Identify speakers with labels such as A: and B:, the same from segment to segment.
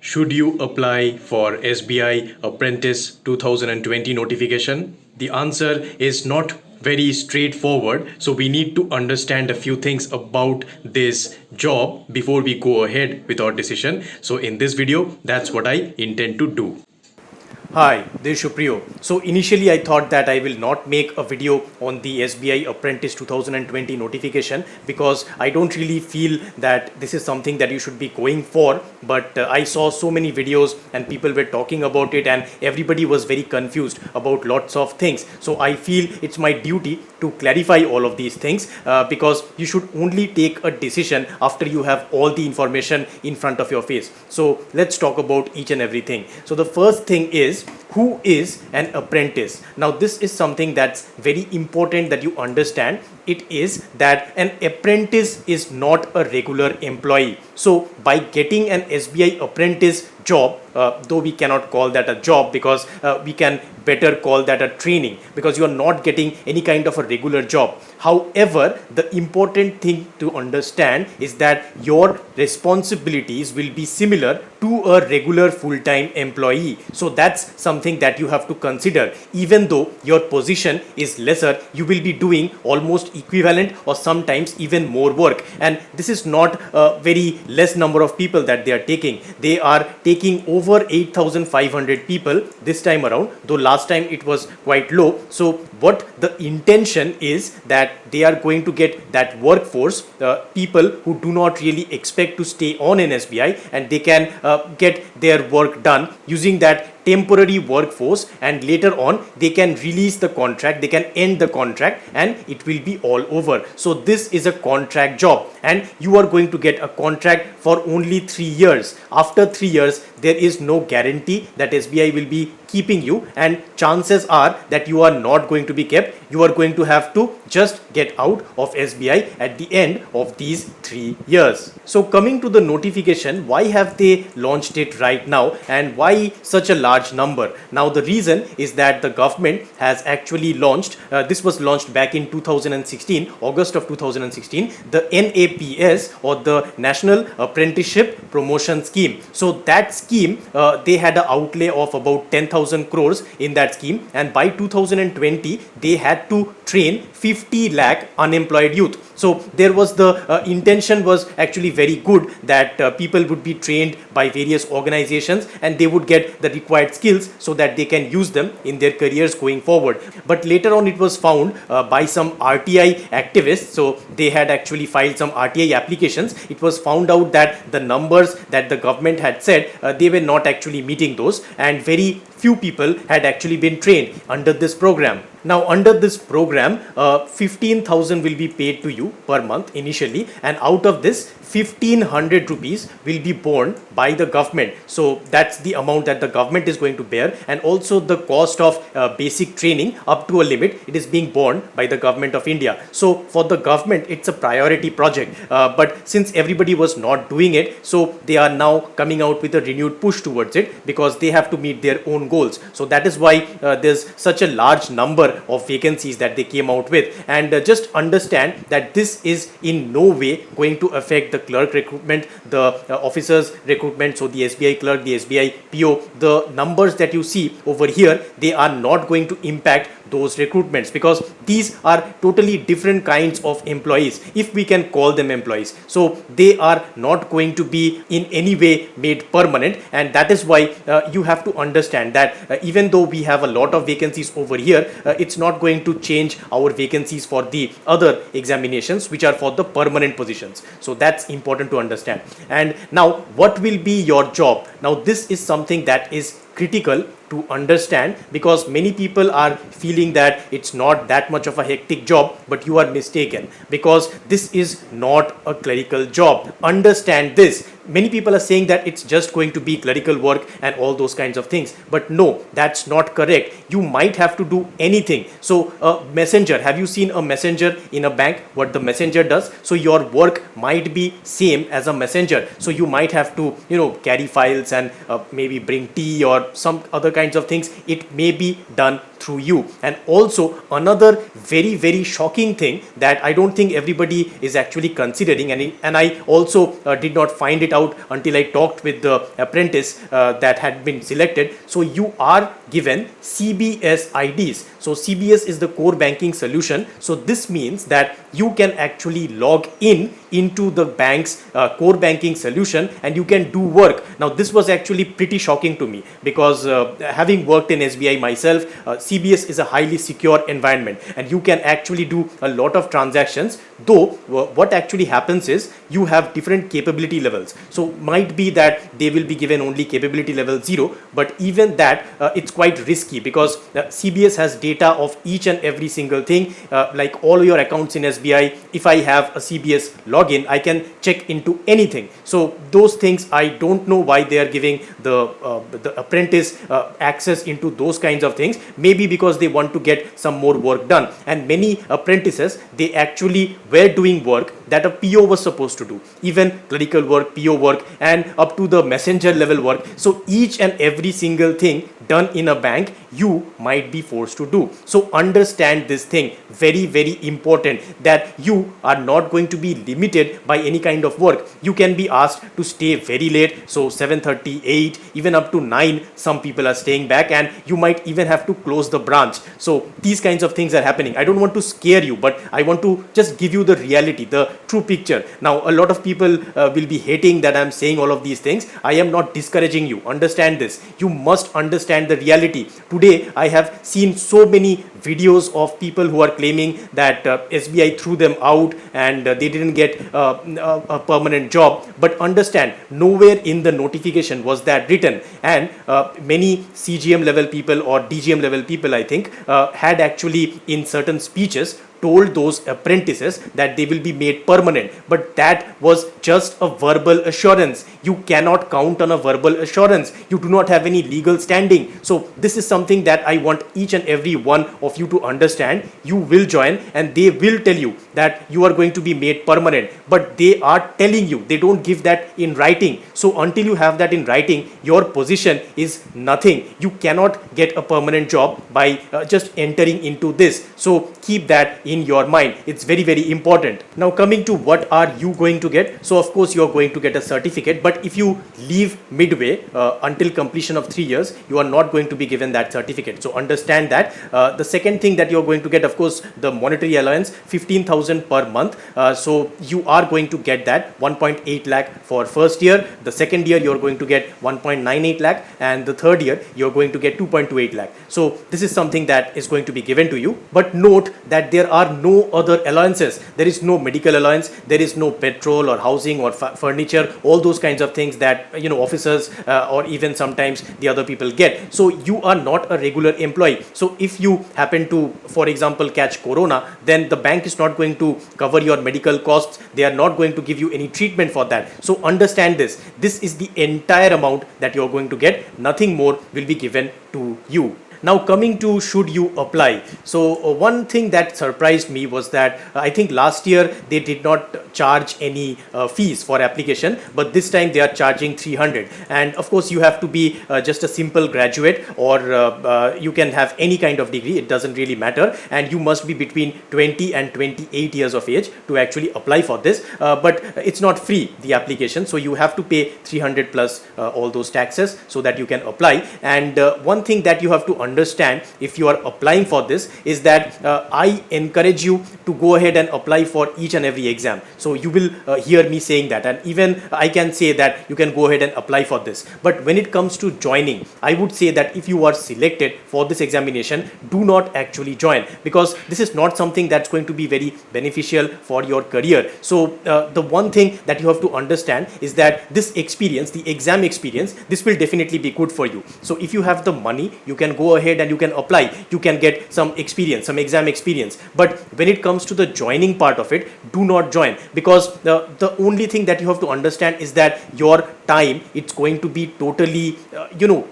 A: Should you apply for SBI Apprentice 2020 notification? The answer is not very straightforward, so we need to understand a few things about this job before we go ahead with our decision. So in this video, that's what I intend to do. Hi, this is Shupriyo. So initially I thought that I will not make a video on the SBI Apprentice 2020 notification because I don't really feel that this is something that you should be going for, but I saw so many videos and people were talking about it and everybody was very confused about lots of things. So I feel it's my duty to clarify all of these things because you should only take a decision after you have all the information in front of your face. So let's talk about each and everything. So the first thing is, who is an apprentice? Now this is something that's very important that you understand. It is that an apprentice is not a regular employee. So by getting an SBI apprentice job, though we cannot call that a job because we can better call that a training, because you are not getting any kind of a regular job. However, the important thing to understand is that your responsibilities will be similar to a regular full-time employee. So that's something that you have to consider. Even though your position is lesser, you will be doing almost equivalent or sometimes even more work. And this is not a very less number of people that they are taking. They are taking over 8,500 people this time around, though last time it was quite low. So what the intention is that they are going to get that workforce, people who do not really expect to stay on in SBI, and they can get their work done using that temporary workforce, and later on they can release the contract, they can end the contract, and it will be all over. So this is a contract job and you are going to get a contract for only 3 years. After 3 years there is no guarantee that SBI will be keeping you, and chances are that you are not going to be kept. You are going to have to just get out of SBI at the end of these 3 years. So coming to the notification, why have they launched it right now and why such a large number? Now the reason is that the government has actually launched, this was launched back in 2016, August of 2016, the NAPS, or the National Apprenticeship Promotion Scheme. So that scheme, they had an outlay of about 10,000 crores in that scheme, and by 2020 they had to train 50 lakh unemployed youth. So there was the intention was actually very good that people would be trained by various organizations and they would get the required skills so that they can use them in their careers going forward. But later on it was found by some RTI activists, so they had actually filed some RTI applications. It was found out that the numbers that the government had said, they were not actually meeting those, and very few people had actually been trained under this program. Now under this program, 15,000 will be paid to you per month initially, and out of this 1,500 rupees will be borne by the government. So that's the amount that the government is going to bear, and also the cost of basic training up to a limit, it is being borne by the government of India. So for the government it's a priority project, but since everybody was not doing it, so they are now coming out with a renewed push towards it because they have to meet their own goals. So that is why there's such a large number of vacancies that they came out with. And just understand that this is in no way going to affect the clerk recruitment, the officers recruitment. So the SBI clerk, the SBI PO, the numbers that you see over here, they are not going to impact those recruitments because these are totally different kinds of employees, if we can call them employees. So they are not going to be in any way made permanent, and that is why you have to understand that even though we have a lot of vacancies over here, it's not going to change our vacancies for the other examinations which are for the permanent positions. So that's important to understand. And now what will be your job? Now this is something that is critical to understand because many people are feeling that it's not that much of a hectic job, but you are mistaken because this is not a clerical job. Understand this. Many people are saying that it's just going to be clerical work and all those kinds of things, but no, that's not correct. You might have to do anything. So a messenger, have you seen a messenger in a bank, what the messenger does? So your work might be same as a messenger. So you might have to, carry files and maybe bring tea or some other kinds of things. It may be done through you. And also another very shocking thing that I don't think everybody is actually considering, and I also did not find it out until I talked with the apprentice that had been selected. So you are given CBS IDs. So CBS is the core banking solution. So this means that you can actually log into the bank's core banking solution and you can do work. Now this was actually pretty shocking to me because having worked in SBI myself, CBS is a highly secure environment and you can actually do a lot of transactions. Though what actually happens is you have different capability levels. So might be that they will be given only capability level 0, but even that it's quite risky because CBS has data of each and every single thing, like all your accounts in SBI. If I have a CBS login, I can check into anything. So those things, I don't know why they are giving the apprentice access into those kinds of things. Maybe because they want to get some more work done. And many apprentices, they actually were doing work that a PO was supposed to do, even clerical work, PO work, and up to the messenger level work. So each and every single thing done in a bank, you might be forced to do. So understand this thing, very important, that you are not going to be limited by any kind of work. You can be asked to stay very late, so 7:30, 8, even up to 9, some people are staying back, and you might even have to close the branch. So these kinds of things are happening. I don't want to scare you, but I want to just give you the reality, the true picture. Now a lot of people will be hating that I'm saying all of these things. I am not discouraging you. Understand this. You must understand the reality. Today I have seen so many videos of people who are claiming that SBI threw them out and they didn't get a permanent job. But understand, nowhere in the notification was that written. And many CGM level people or DGM level people, I think, had actually in certain speeches told those apprentices that they will be made permanent, but that was just a verbal assurance. You cannot count on a verbal assurance. You do not have any legal standing. So this is something that I want each and every one of you to understand. You will join and they will tell you that you are going to be made permanent, but they are telling you, they don't give that in writing. So until you have that in writing, your position is nothing. You cannot get a permanent job by just entering into this. So keep that in your mind. It's very important. Now coming to what are you going to get. So of course you're going to get a certificate, but if you leave midway until completion of 3 years, you are not going to be given that certificate. So understand that. The second thing that you're going to get, of course, the monetary allowance, 15,000 per month. So you are going to get that 1.8 lakh for first year. The second year you're going to get 1.98 lakh, and the third year you're going to get 2.28 lakh. So this is something that is going to be given to you. But note that there are no other allowances. There is no medical allowance, there is no petrol or housing or furniture, all those kinds of things that officers or even sometimes the other people get. So you are not a regular employee. So if you happen to, for example, catch corona, then the bank is not going to cover your medical costs. They are not going to give you any treatment for that. So understand this. This is the entire amount that you're going to get. Nothing more will be given to you. Now coming to should you apply. So one thing that surprised me was that I think last year they did not charge any fees for application, but this time they are charging 300. And of course you have to be just a simple graduate, or you can have any kind of degree. It doesn't really matter, and you must be between 20 and 28 years of age to actually apply for this. But it's not free, the application, so you have to pay 300 plus all those taxes so that you can apply. And one thing that you have to understand if you are applying for this is that I encourage you to go ahead and apply for each and every exam. So you will hear me saying that, and even I can say that you can go ahead and apply for this. But when it comes to joining, I would say that if you are selected for this examination, do not actually join, because this is not something that's going to be very beneficial for your career. So the one thing that you have to understand is that this experience, the exam experience, this will definitely be good for you. So if you have the money, you can go ahead and you can apply. You can get some experience, some exam experience. But when it comes to the joining part of it, do not join, because the only thing that you have to understand is that your
B: time, it's going to be totally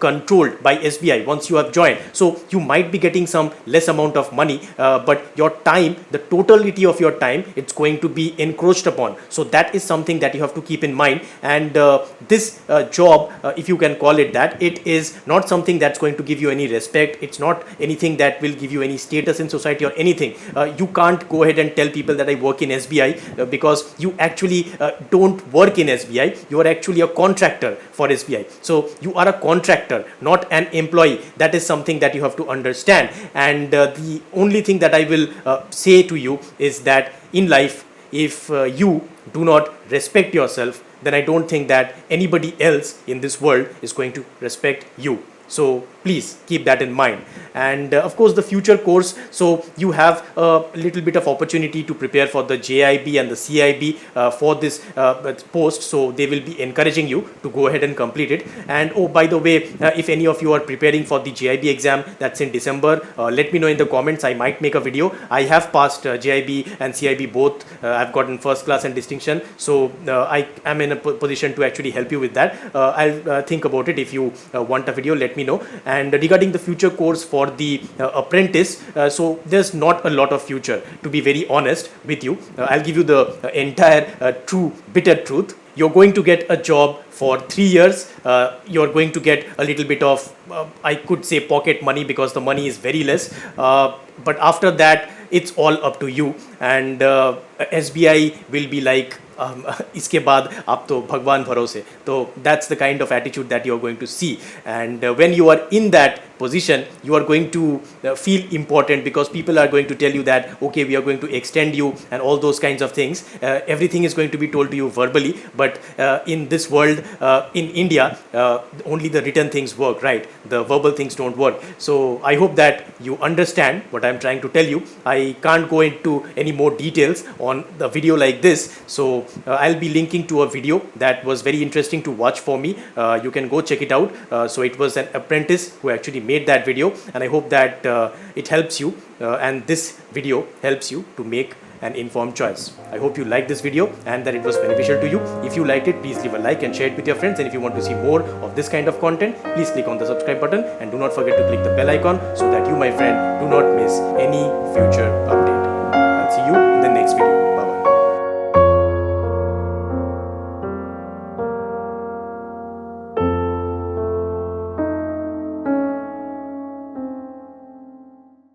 B: controlled by SBI once you have joined. So you might be getting some less amount of money, but your time, the totality of your time, it's going to be encroached upon. So that is something that you have to keep in mind. And this job, if you can call it that, it is not something that's going to give you any respect. It's not anything that will give you any status in society or anything. You can't go ahead and tell people that I work in SBI, because you actually don't work in SBI. You are actually a contractor for SBI. So you are a contractor, not an employee. That is something that you have to understand. And the only thing that I will say to you is that in life, if you do not respect yourself, then I don't think that anybody else in this world is going to respect you. So please keep that in mind. And of course the future course, so you have a little bit of opportunity to prepare for the JIB and the CIB for this post. So they will be encouraging you to go ahead and complete it. And oh, by the way, if any of you are preparing for the JIB exam that's in December, let me know in the comments. I might make a video. I have passed JIB and CIB both. I've gotten first class and distinction. So I am in a position to actually help you with that. I'll think about it. If you want a video, let me know. And regarding the future course for the apprentice, so there's not a lot of future, to be very honest with you. I'll give you the entire true bitter truth. You're going to get a job for 3 years. You're going to get a little bit of I could say pocket money, because the money is very less, but after that it's all up to you. And SBI will be like इसके बाद आप तो भगवान भरोसे. तो that's the kind of attitude that you're going to see. And when you are in that position, you are going to feel important, because people are going to tell you that okay, we are going to extend you and all those kinds of things. Everything is going to be told to you verbally, but in this world, in India, only the written things work, right? The verbal things don't work. So I hope that you understand what I'm trying to tell you. I can't go into any more details on the video like this, so I'll be linking to a video that was very interesting to watch for me. You can go check it out. So it was an apprentice who actually made that video, and I hope that it helps you, and this video helps you to make an informed choice. I hope you liked this video and that it was beneficial to you. If you liked it, please leave a like and share it with your friends. And if you want to see more of this kind of content, please click on the subscribe button, and do not forget to click the bell icon so that you, my friend, do not miss any future updates.